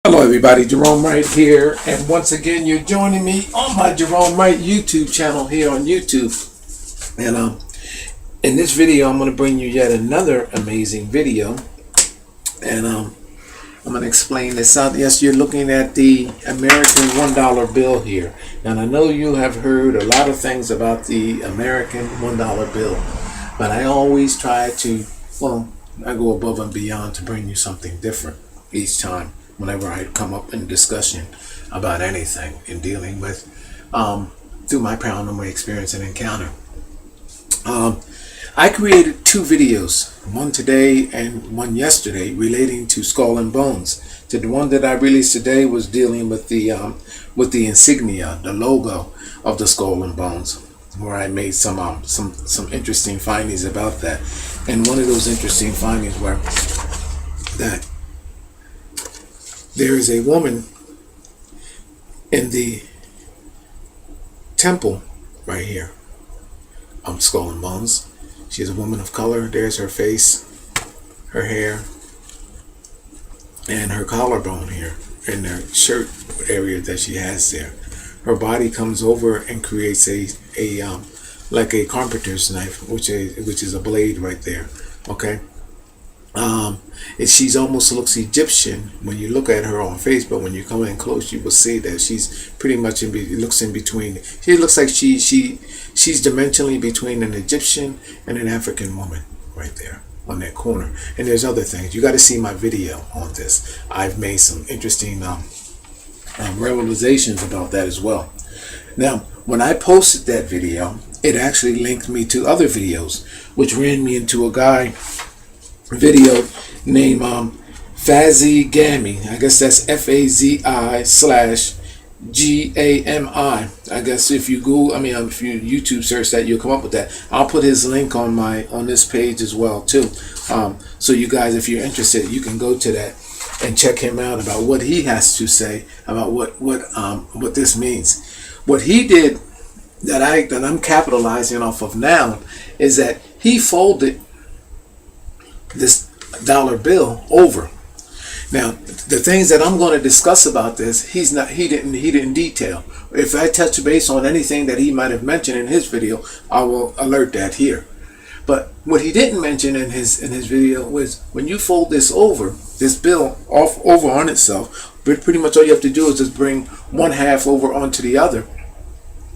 Hello everybody, Jerome Wright here, and once again you're joining me on my Jerome Wright YouTube channel here on YouTube. And in this video I'm going to bring you yet another amazing video, and I'm going to explain this out. Yes, you're looking at the American $1 bill here, and I know you have heard a lot of things about the American $1 bill, but I always try to, I go above and beyond to bring you something different each time whenever I come up in discussion about anything in dealing with through my paranormal experience and encounter. I created two videos, one today and one yesterday, relating to skull and bones. So the one that I released today was dealing with the insignia, the logo of the skull and bones, where I made some interesting findings about that. And one of those interesting findings were that there is a woman in the temple right here, skull and bones. She's a woman of color. There's her face, her hair, and her collarbone here, and her shirt area that she has there. Her body comes over and creates a like a carpenter's knife, which is a blade right there. Okay. And she's almost looks Egyptian when you look at her on Facebook. When you come in close, you will see that she's pretty much looks in between. She looks like she's dimensionally between an Egyptian and an African woman right there on that corner. And there's other things. You got to see my video on this. I've made some interesting realizations about that as well. Now, when I posted that video, it actually linked me to other videos, which ran me into a guy video named Fazi Gami. I guess that's FAZI/GAMI. I guess if you Google, if you YouTube search that, you'll come up with that. I'll put his link on this page as well too. So you guys, if you're interested, you can go to that and check him out about what he has to say about what this means. What he did that I'm capitalizing off of now is that he folded this dollar bill over. Now, the things that I'm going to discuss about this, he didn't detail. If I touch base on anything that he might have mentioned in his video, I will alert that here. But what he didn't mention in his video was when you fold this bill over on itself, pretty much all you have to do is just bring one half over onto the other.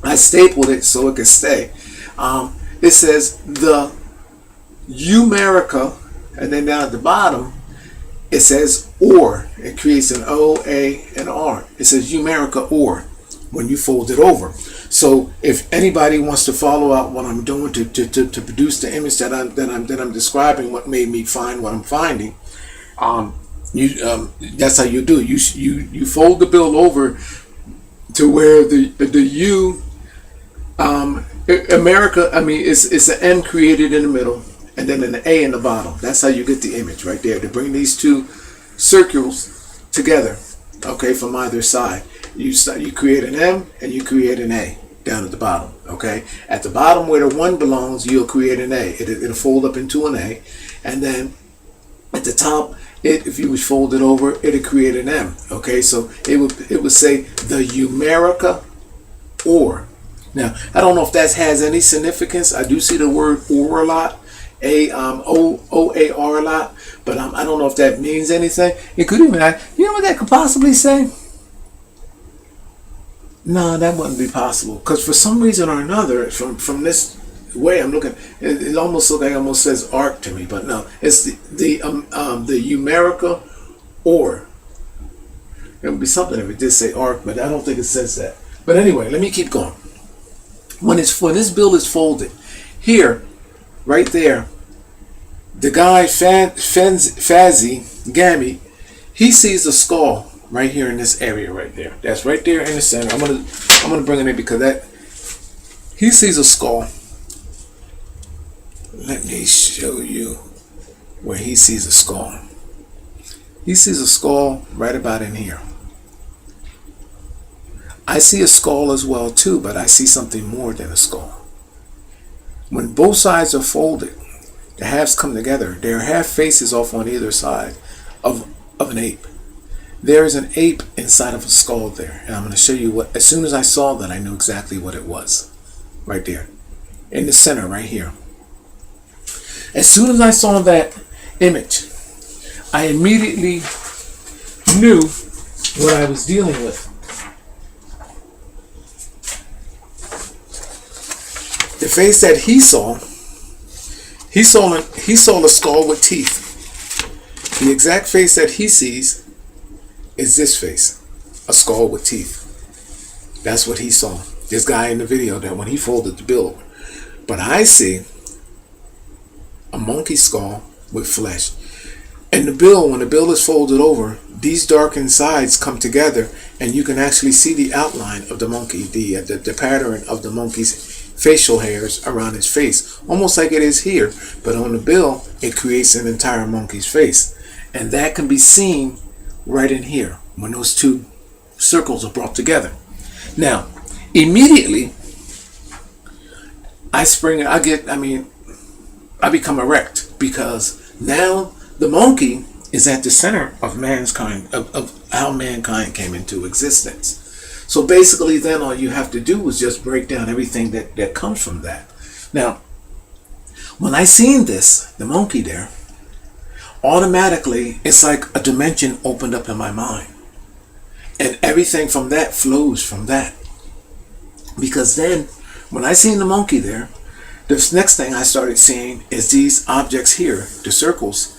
I stapled it so it could stay. It says the Umerica. And then down at the bottom, it says or. It creates an O, A, and R. It says Umerica or when you fold it over. So if anybody wants to follow out what I'm doing to produce the image that I'm describing, what made me find what I'm finding, that's how you do it. You fold the bill over to where the U America. It's an M created in the middle, and then an A in the bottom. That's how you get the image right there. To bring these two circles together, okay, from either side. You create an M and you create an A down at the bottom, okay? At the bottom where the 1 belongs, you'll create an A. It'll fold up into an A. And then at the top, if you would fold it over, it'll create an M, okay? So it would say the Umerica or. Now, I don't know if that has any significance. I do see the word or a lot. O-A-R a lot, but I don't know if that means anything. It could even, you know what that could possibly say? No, that wouldn't be possible, because for some reason or another, from this way I'm looking, it almost looks like it almost says arc to me, but no, it's the Umerica or. It would be something if it did say arc, but I don't think it says that. But anyway, let me keep going. When this bill is folded, here, right there, the guy Fazi Gami, he sees a skull right here in this area right there. That's right there in the center. I'm gonna bring it in because he sees a skull. Let me show you where he sees a skull. He sees a skull right about in here. I see a skull as well too, but I see something more than a skull. When both sides are folded, the halves come together. There are half faces off on either side of an ape. there is an ape inside of a skull there. And I'm going to show you what, as soon as I saw that, I knew exactly what it was. Right there. In the center, right here. As soon as I saw that image, I immediately knew what I was dealing with. The face that he saw a skull with teeth. The exact face that he sees is this face, a skull with teeth. That's what he saw. This guy in the video, that when he folded the bill over. But I see a monkey skull with flesh. And the bill, when the bill is folded over, these darkened sides come together, and you can actually see the outline of the monkey, the pattern of the monkey's facial hairs around his face, almost like it is here. But on the bill, it creates an entire monkey's face, and that can be seen right in here when those two circles are brought together. Now, immediately, I become erect, because now the monkey is at the center of mankind, of how mankind came into existence. So basically then all you have to do is just break down everything that comes from that. Now, when I seen this, the monkey there, automatically it's like a dimension opened up in my mind. And everything from that flows from that. Because then, when I seen the monkey there, this next thing I started seeing is these objects here, the circles,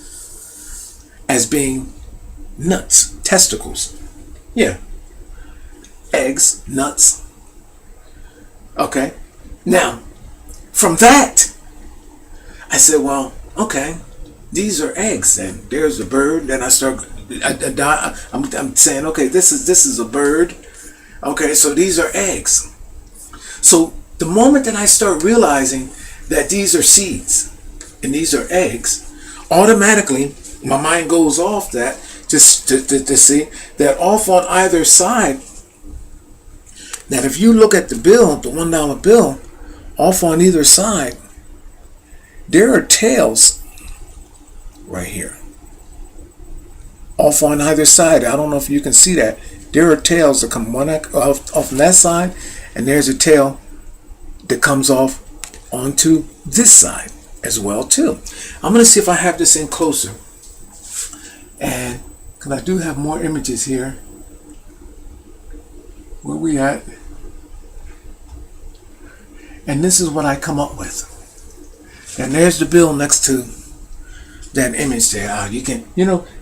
as being nuts, testicles. Yeah. Eggs, nuts. Okay. Now, from that, I said, well, okay, these are eggs, and there's a bird. Then I'm saying, okay, this is a bird. Okay, so these are eggs. So the moment that I start realizing that these are seeds and these are eggs, automatically my mind goes off that just to see that off on either side. That if you look at the bill, the $1 bill, off on either side, there are tails right here. Off on either side, I don't know if you can see that. There are tails that come one off on that side, and there's a tail that comes off onto this side as well too. I'm going to see if I have this in closer. And because I do have more images here. Where we at? And this is what I come up with. And there's the bill next to that image there.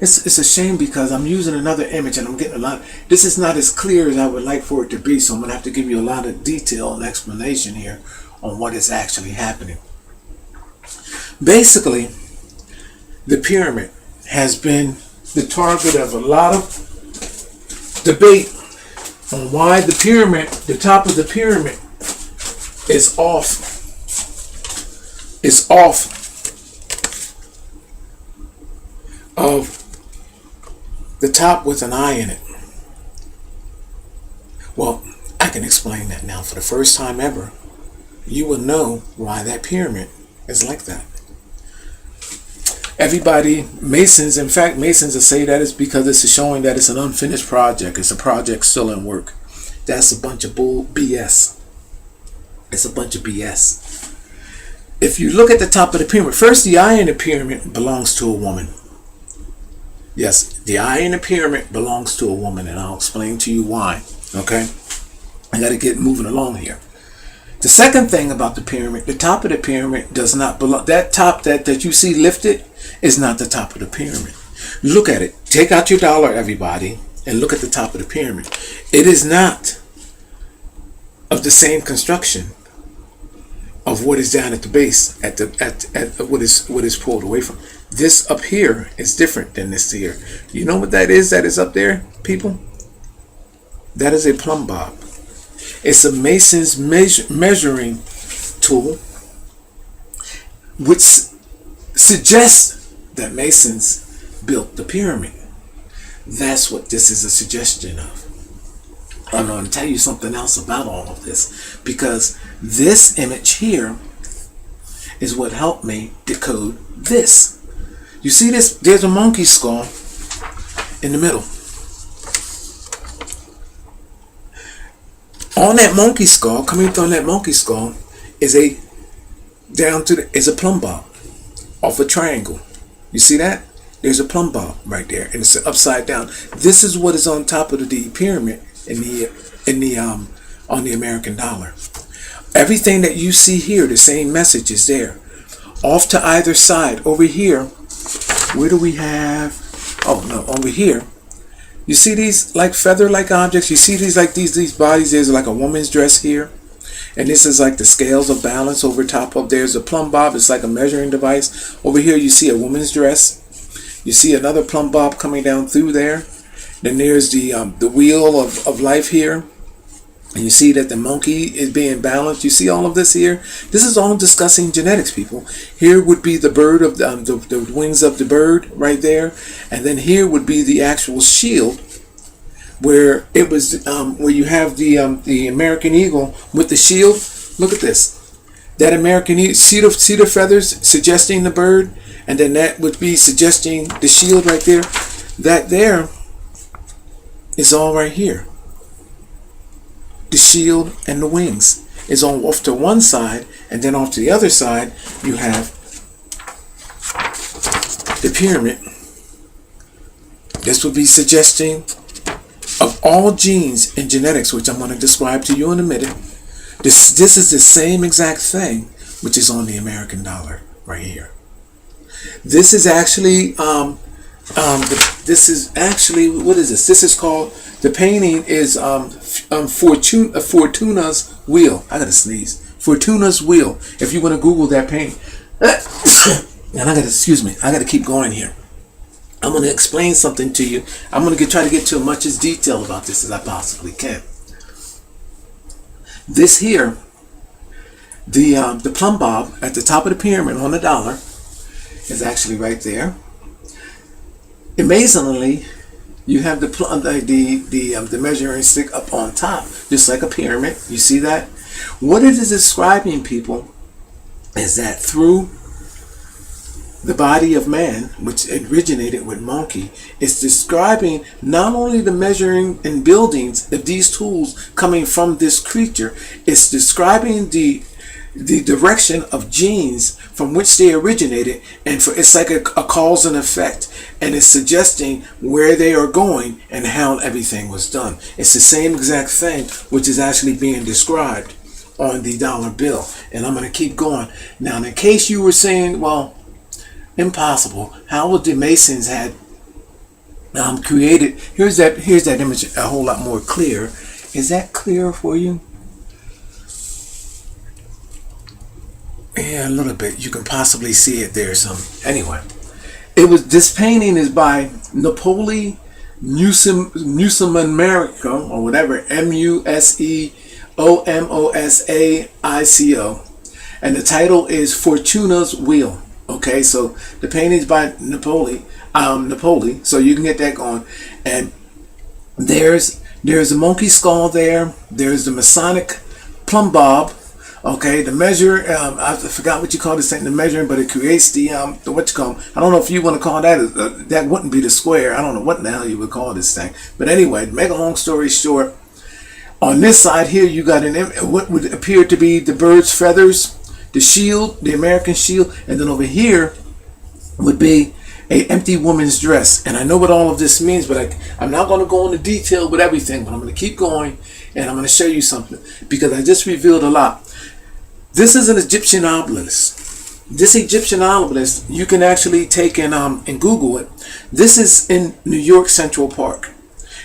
It's a shame because I'm using another image and I'm getting a lot. This is not as clear as I would like for it to be, so I'm going to have to give you a lot of detail and explanation here on what is actually happening. Basically, the pyramid has been the target of a lot of debate on why the pyramid, the top of the pyramid, is off. It's off of the top with an eye in it. Well, I can explain that now. For the first time ever, you will know why that pyramid is like that. Everybody, Masons, in fact, Masons will say that it's because it's showing that it's an unfinished project. It's a project still in work. That's a bunch of BS. It's a bunch of BS. If you look at the top of the pyramid, first, the eye in the pyramid belongs to a woman. Yes, the eye in the pyramid belongs to a woman, and I'll explain to you why. Okay? I got to get moving along here. The second thing about the pyramid, the top of the pyramid does not belong. That top that you see lifted is not the top of the pyramid. Look at it. Take out your dollar, everybody, and look at the top of the pyramid. It is not of the same construction of what is down at the base, at what is pulled away from. This up here is different than this here. You know what that is up there, people? That is a plumb bob. It's a Mason's measuring tool, which suggests that Masons built the pyramid. That's what this is a suggestion of. I'm going to tell you something else about all of this, because this image here is what helped me decode this. You see this? There's a monkey skull in the middle. On that monkey skull, coming from that monkey skull, is a is a plumb bob off a triangle. You see that? There's a plumb bob right there, and it's upside down. This is what is on top of the pyramid on the American dollar. Everything that you see here, the same message is there. Off to either side, over here, where do we have? Oh no, over here. You see these like feather-like objects? You see these like these bodies? There's like a woman's dress here. And this is like the scales of balance over top of. There's a plumb bob. It's like a measuring device. Over here you see a woman's dress. You see another plumb bob coming down through there. Then there's the wheel of life here. And you see that the monkey is being balanced. You see all of this here? This is all discussing genetics, people. Here would be the bird of the wings of the bird right there. And then here would be the actual shield, where it was where you have the American eagle with the shield. Look at this. That American eagle, see the feathers suggesting the bird, and then that would be suggesting the shield right there. That there is all right here. The shield and the wings is on off to one side, and then off to the other side you have the pyramid. This would be suggesting of all genes in genetics, which I'm going to describe to you in a minute. This is the same exact thing which is on the American dollar right here. This is actually this is actually, what is this? This is called, the painting is Fortuna's wheel. I gotta sneeze. Fortuna's wheel. If you want to Google that painting, and I gotta keep going here. I'm going to explain something to you. I'm going to try to get to as much detail about this as I possibly can. This here, the plumb bob at the top of the pyramid on the dollar is actually right there. Amazingly, you have the measuring stick up on top, just like a pyramid. You see that? What it is describing, people, is that through the body of man, which originated with monkey, is describing not only the measuring and buildings of these tools coming from this creature, it's describing the direction of genes from which they originated, and it's like a cause and effect, and it's suggesting where they are going and how everything was done. It's the same exact thing which is actually being described on the dollar bill. And I'm going to keep going. Now, in case you were saying, well, impossible, how would the Masons had created? Here's that image a whole lot more clear. Is that clear for you? Yeah, a little bit. You can possibly see it there some. Anyway, this painting is by Napoli Musumanico, or whatever, Museomosaico, and the title is Fortuna's Wheel. Okay, so the painting is by Napoli, so you can get that going. And there's a monkey skull there. There's the Masonic plumb bob. Okay, the measure, I forgot what you call this thing, the measuring, but it creates the what you call, I don't know if you want to call that, that wouldn't be the square. I don't know what the hell you would call this thing. But anyway, to make a long story short, on this side here, you got what would appear to be the bird's feathers, the shield, the American shield, and then over here would be an empty woman's dress. And I know what all of this means, but I'm not going to go into detail with everything, but I'm going to keep going, and I'm going to show you something, because I just revealed a lot. This is an Egyptian obelisk. This Egyptian obelisk, you can actually take and Google it. This is in New York Central Park.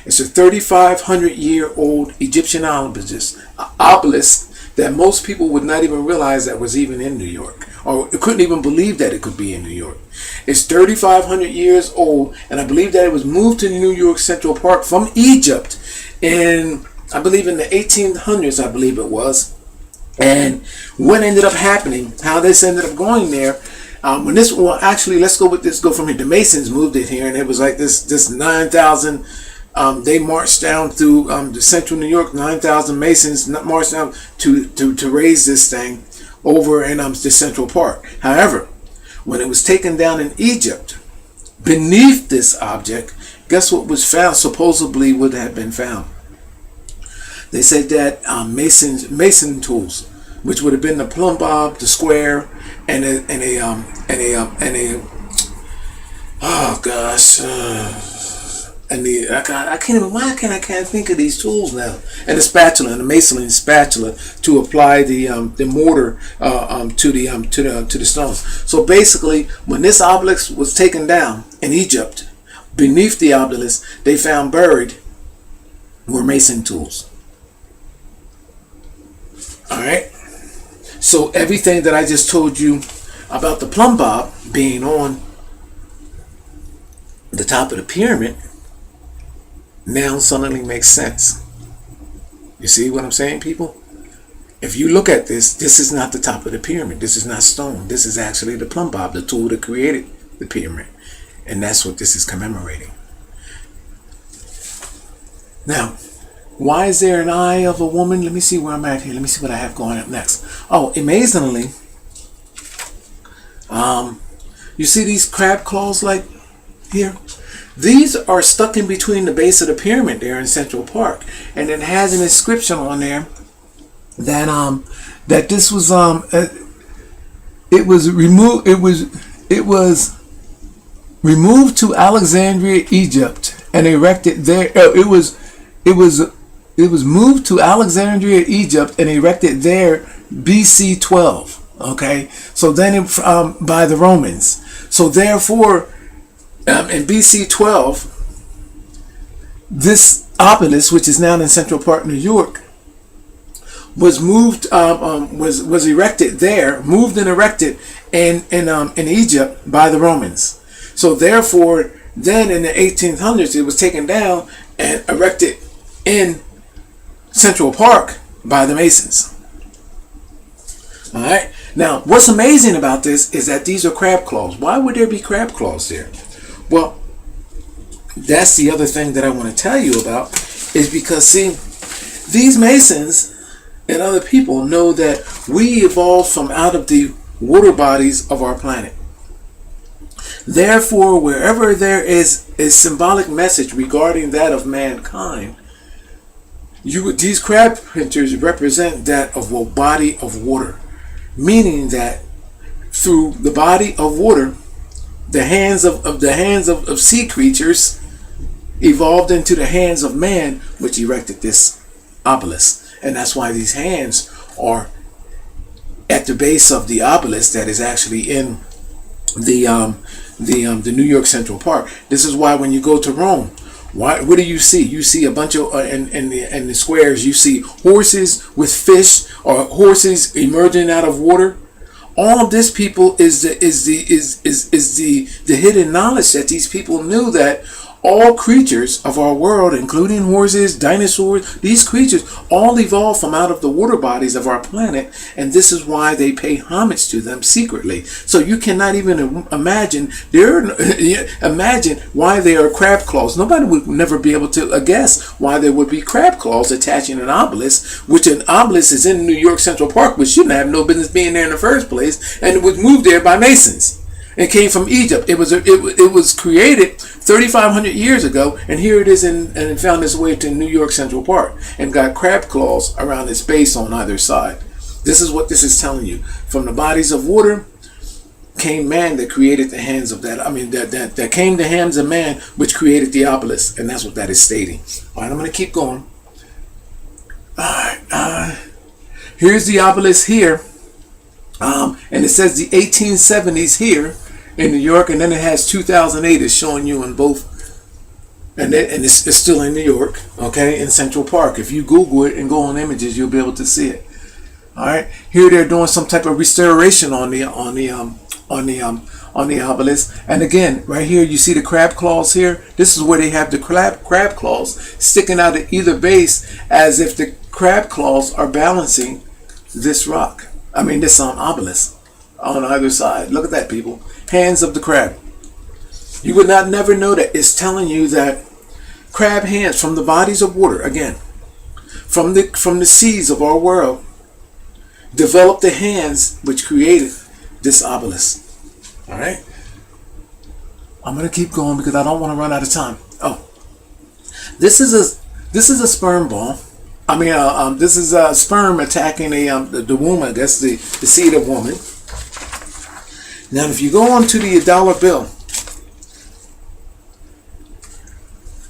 It's a 3,500-year-old Egyptian obelisk that most people would not even realize that was even in New York, or couldn't even believe that it could be in New York. It's 3,500 years old, and I believe that it was moved to New York Central Park from Egypt in, I believe, in the 1800s, I believe it was. And what ended up happening, how this ended up going there, when this, well, actually, let's go with this, go from here. The Masons moved it here, and it was like this 9,000. They marched down through the central New York. 9,000 Masons marched down to raise this thing over in the Central Park. However, when it was taken down in Egypt, beneath this object, guess what was found? Supposedly would have been found. They said that Mason tools, which would have been the plumb bob, the square, and a oh gosh, and I can't even, why can't think of these tools now? And the spatula, and the masonry spatula to apply the mortar to the stones. So basically, when this obelisk was taken down in Egypt, beneath the obelisk, they found buried were mason tools. All right. So everything that I just told you about the plumb bob being on the top of the pyramid now suddenly makes sense. You see what I'm saying, people? If you look at this, this is not the top of the pyramid. This is not stone. This is actually the plumb bob, the tool that created the pyramid. And that's what this is commemorating. Now, why is there an eye of a woman? Let me see where I'm at here. Let me see what I have going up next. Oh, amazingly, you see these crab claws like here? These are stuck in between the base of the pyramid there in Central Park, and it has an inscription on there that that this was it was removed. It was removed to Alexandria, Egypt, and erected there. It was moved to Alexandria, Egypt, and erected there BC 12. Okay, so then by the Romans. So therefore, in BC 12, this obelisk, which is now in Central Park, New York, was moved, was erected there, moved and erected in Egypt by the Romans. So therefore, then in the 1800s, it was taken down and erected in Central Park by the Masons. All right. Now, what's amazing about this is that these are crab claws. Why would there be crab claws there? Well, that's the other thing that I want to tell you about, is because, see, these Masons and other people know that we evolved from out of the water bodies of our planet. Therefore, wherever there is a symbolic message regarding that of mankind, these crab printers represent that of a body of water, meaning that through the body of water, the hands of sea creatures evolved into the hands of man, which erected this obelisk. And that's why these hands are at the base of the obelisk that is actually in the New York Central Park. This is why when you go to Rome, what do you see? You see a bunch of in the squares. You see horses with fish, or horses emerging out of water. All of this, people, is the hidden knowledge that these people knew that all creatures of our world, including horses, dinosaurs, these creatures all evolved from out of the water bodies of our planet, and this is why they pay homage to them secretly. So you cannot even imagine why they are crab claws. Nobody would never be able to guess why there would be crab claws attaching an obelisk, which an obelisk is in New York Central Park, which shouldn't have no business being there in the first place, and it was moved there by Masons. It came from Egypt. It was created 3,500 years ago, and here it is, and it found its way to New York Central Park and got crab claws around its base on either side. This is what this is telling you. From the bodies of water came man that created the hands of that. I mean, that came the hands of man, which created the obelisk, and that's what that is stating. All right, I'm going to keep going. All right, here's the obelisk here. And it says the 1870s here in New York, and then it has 2008 is showing you in both, and it's still in New York, okay, in Central Park. If you Google it and go on images, you'll be able to see it. All right, here they're doing some type of restoration on the obelisk, and again, right here you see the crab claws here. This is where they have the crab claws sticking out at either base, as if the crab claws are balancing this rock. I mean, this obelisk on either side. Look at that, people. Hands of the crab. You would never know that. It's telling you that crab hands from the bodies of water, again, from the seas of our world, developed the hands which created this obelisk. All right? I'm going to keep going because I don't want to run out of time. Oh, this is a sperm ball. This is sperm attacking the womb, I guess, the seed of woman. Now, if you go on to the dollar bill,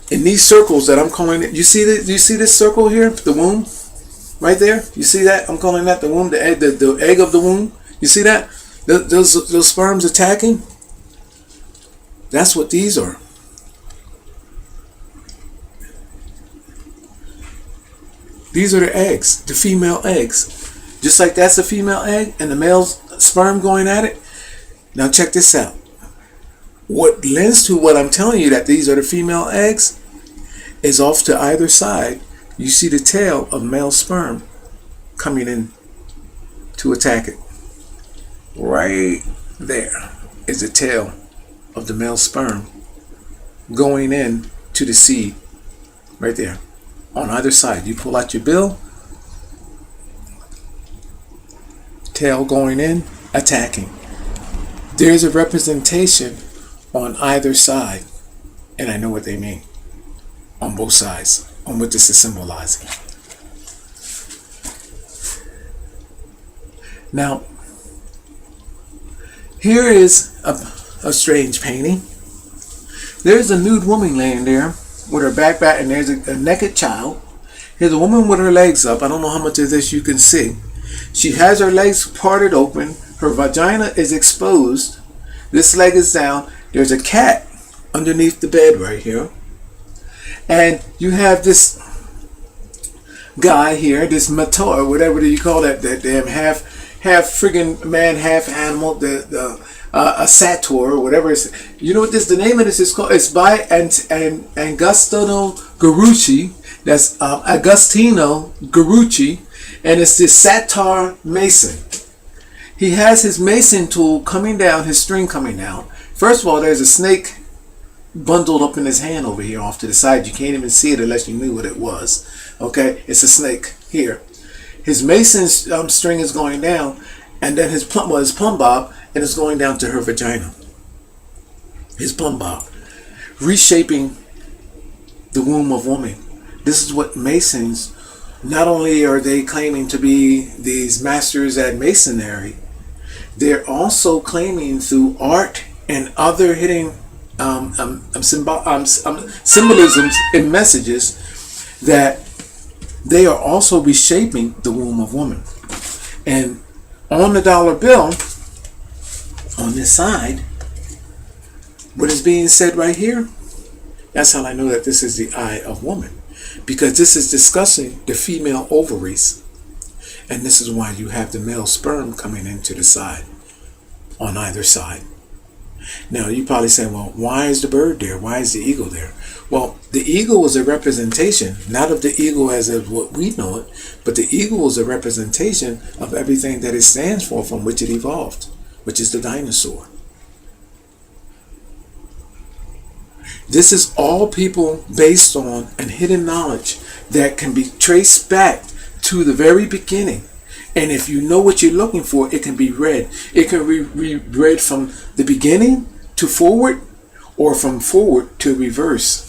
in these circles that I'm calling it, you see this circle here, the womb, right there. You see that? I'm calling that the womb, the egg of the womb. You see that? Those sperms attacking. That's what these are. These are the eggs, the female eggs. Just like that's a female egg and the male sperm going at it. Now check this out. What lends to what I'm telling you that these are the female eggs is off to either side. You see the tail of male sperm coming in to attack it. Right there is the tail of the male sperm going in to the seed. Right there. On either side. You pull out your bill. Tail going in, attacking. There's a representation on either side. And I know what they mean. On both sides. On what this is symbolizing. Now, here is a strange painting. There's a nude woman laying there with her back, and there's a naked child. Here's a woman with her legs up. I don't know how much of this you can see. She has her legs parted open. Her vagina is exposed. This leg is down. There's a cat underneath the bed right here. And you have this guy here, this mentor, whatever you call that damn half friggin' man, half animal, a satyr or whatever. You know what the name of this is called? It's by Agostino Garucci. That's Agostino Garucci, and it's this satyr mason. He has his mason tool coming down, his string coming down. First of all, there's a snake bundled up in his hand over here off to the side. You can't even see it unless you knew what it was. Okay, it's a snake here. His mason string is going down, and then his plumb bob, and it's going down to her vagina. His plumb bob, reshaping the womb of woman. This is what Masons, not only are they claiming to be these masters at masonry, they're also claiming through art and other hidden symbolisms and messages that they are also reshaping the womb of woman. And on the dollar bill, on this side, what is being said right here, that's how I know that this is the eye of woman. Because this is discussing the female ovaries. And this is why you have the male sperm coming into the side, on either side. Now, you probably say, well, why is the bird there? Why is the eagle there? Well, the eagle is a representation, not of the eagle as of what we know it, but the eagle is a representation of everything that it stands for from which it evolved, which is the dinosaur. This is all people based on and hidden knowledge that can be traced back to the very beginning. And if you know what you're looking for, it can be read. It can be read from the beginning to forward, or from forward to reverse.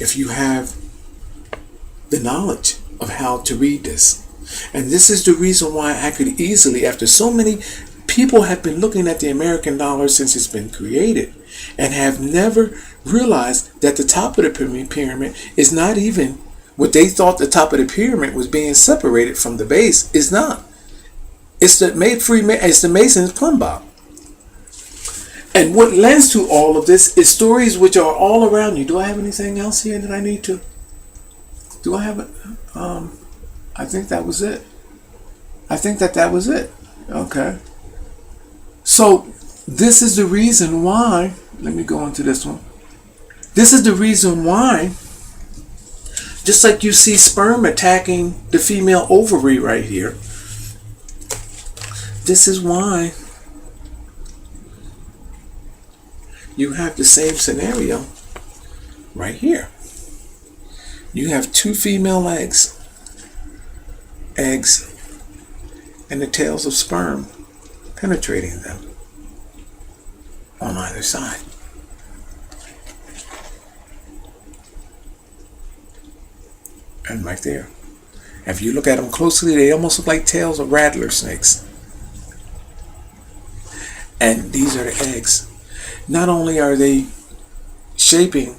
If you have the knowledge of how to read this. And this is the reason why I could easily, after so many people have been looking at the American dollar since it's been created, and have never realized that the top of the pyramid is not even what they thought the top of the pyramid was, being separated from the base. Is not. It's the Mason's plumb bob. And what lends to all of this is stories which are all around you. Do I have anything else here that I need to? Do I have it? I think that was it. I think that was it. Okay. So this is the reason why. Let me go into this one. This is the reason why. Just like you see sperm attacking the female ovary right here. This is why you have the same scenario right here. You have two female eggs, and the tails of sperm penetrating them on either side. And right there, If you look at them closely, they almost look like tails of rattler snakes. And these are the eggs. Not only are they shaping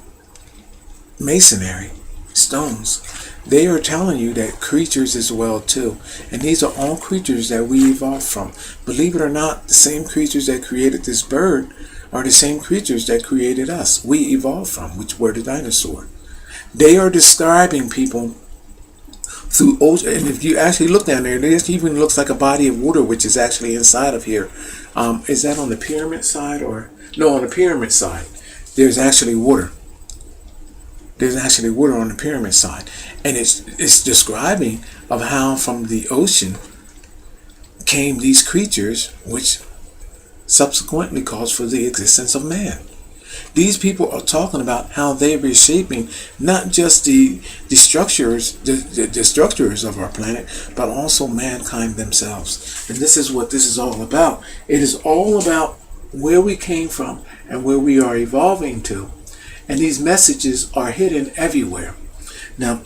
masonry stones, they are telling you that creatures as well too. And these are all creatures that we evolved from. Believe it or not, the same creatures that created this bird are the same creatures that created us. We evolved from, which were the dinosaur. They are describing people through ocean. And if you actually look down there, it even looks like a body of water, which is actually inside of here. Is that on the pyramid side or no? On the pyramid side, there's actually water. There's actually water on the pyramid side, and it's describing of how from the ocean came these creatures, which subsequently caused for the existence of man. These people are talking about how they're reshaping not just the structures, the structures of our planet, but also mankind themselves. And this is what this is all about. It is all about where we came from and where we are evolving to. And these messages are hidden everywhere. Now,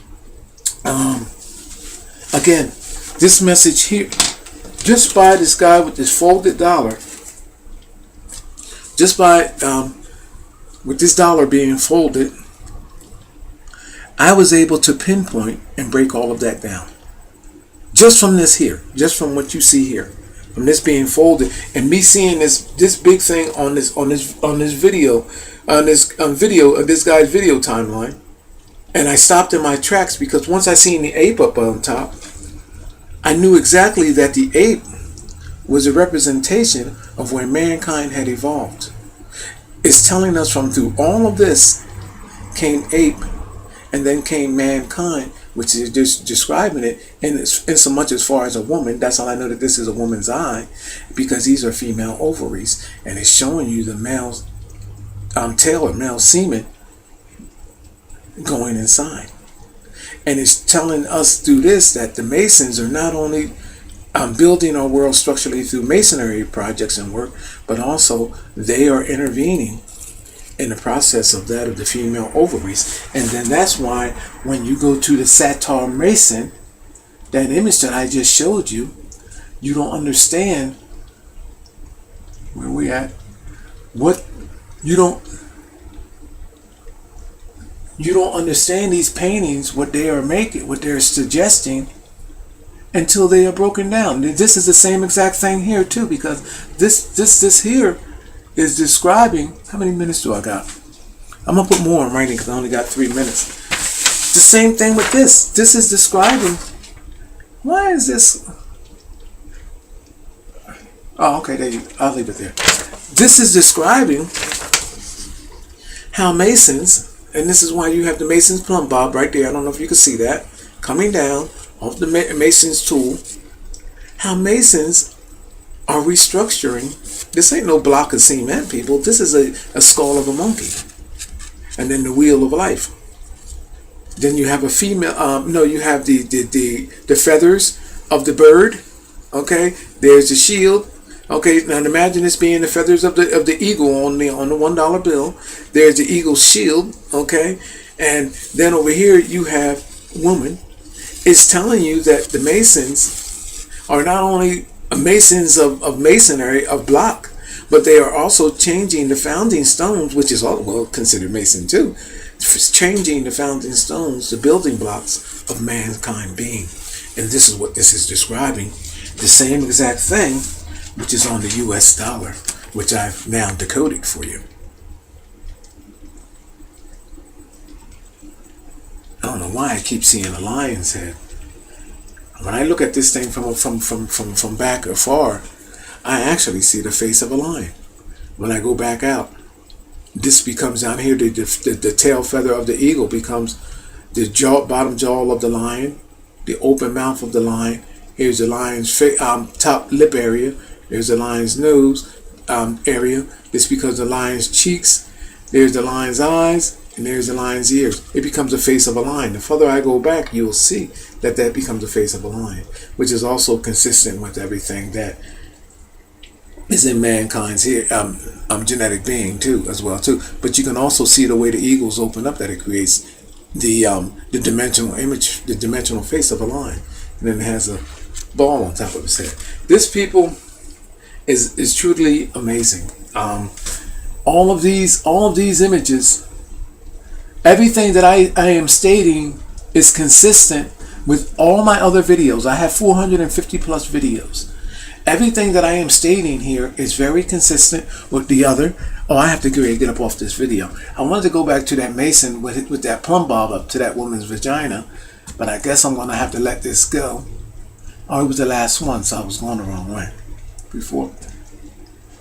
again, this message here, just by this guy with this folded dollar, just by with this dollar being folded, I was able to pinpoint and break all of that down. Just from this here, just from what you see here, from this being folded, and me seeing this big thing on this video, on this guy's video timeline, and I stopped in my tracks because once I seen the ape up on top, I knew exactly that the ape was a representation of where mankind had evolved. It's telling us from through all of this came ape, and then came mankind, which is just describing it in so much as far as a woman. That's how I know that this is a woman's eye, because these are female ovaries, and it's showing you the male tail or male semen going inside. And it's telling us through this that the Masons are not only building our world structurally through masonry projects and work, but also they are intervening in the process of that of the female ovaries. And then that's why when you go to the Satar Mason, that image that I just showed you, you don't understand where we at. What you don't understand these paintings, what they are making, what they're suggesting, until they are broken down. This is the same exact thing here too, because this here is describing, how many minutes do I got? I'm gonna put more in writing because I only got 3 minutes. The same thing with this. This is describing, why is this? Oh, okay, there you, I'll leave it there. This is describing how Masons, and this is why you have the Masons Plumb Bob right there. I don't know if you can see that coming down off the Masons tool. How Masons are restructuring. This ain't no block of cement, people. This is a skull of a monkey, and then the wheel of life. Then you have a female. No, you have the feathers of the bird. Okay, there's the shield. Okay, now imagine this being the feathers of the eagle on the $1 bill. There's the eagle's shield. Okay, and then over here you have woman. It's telling you that the Masons are not only Masons of masonry, of block, but they are also changing the founding stones, which is all, well, considered Mason too, changing the founding stones, the building blocks of mankind being. And this is what this is describing. The same exact thing, which is on the US dollar, which I've now decoded for you. I don't know why I keep seeing a lion's head. When I look at this thing from back or far, I actually see the face of a lion. When I go back out, this becomes down here, the tail feather of the eagle becomes the bottom jaw of the lion, the open mouth of the lion. Here's the lion's top lip area. There's the lion's nose area. This becomes the lion's cheeks. There's the lion's eyes. And there's the lion's ears. It becomes the face of a lion. The further I go back, you'll see that becomes the face of a lion, which is also consistent with everything that is in mankind's here, genetic being too, as well too. But you can also see the way the eagles open up, that it creates the dimensional image, the dimensional face of a line, and then it has a ball on top of his head. This, people, is truly amazing. All of these images, everything that I am stating is consistent with all my other videos. I have 450 plus videos. Everything that I am stating here is very consistent with the other. Oh, I have to get up off this video. I wanted to go back to that Mason with that plumb bob up to that woman's vagina, but I guess I'm going to have to let this go. Oh, it was the last one, so I was going the wrong way before.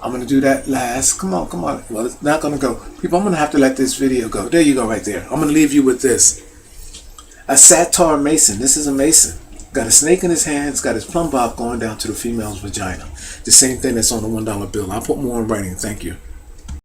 I'm going to do that last. Come on, come on. Well, it's not going to go. People, I'm going to have to let this video go. There you go right there. I'm going to leave you with this. A satyr Mason. This is a Mason. Got a snake in his hands, got his plumb bob going down to the female's vagina. The same thing that's on the $1 bill. I'll put more in writing. Thank you.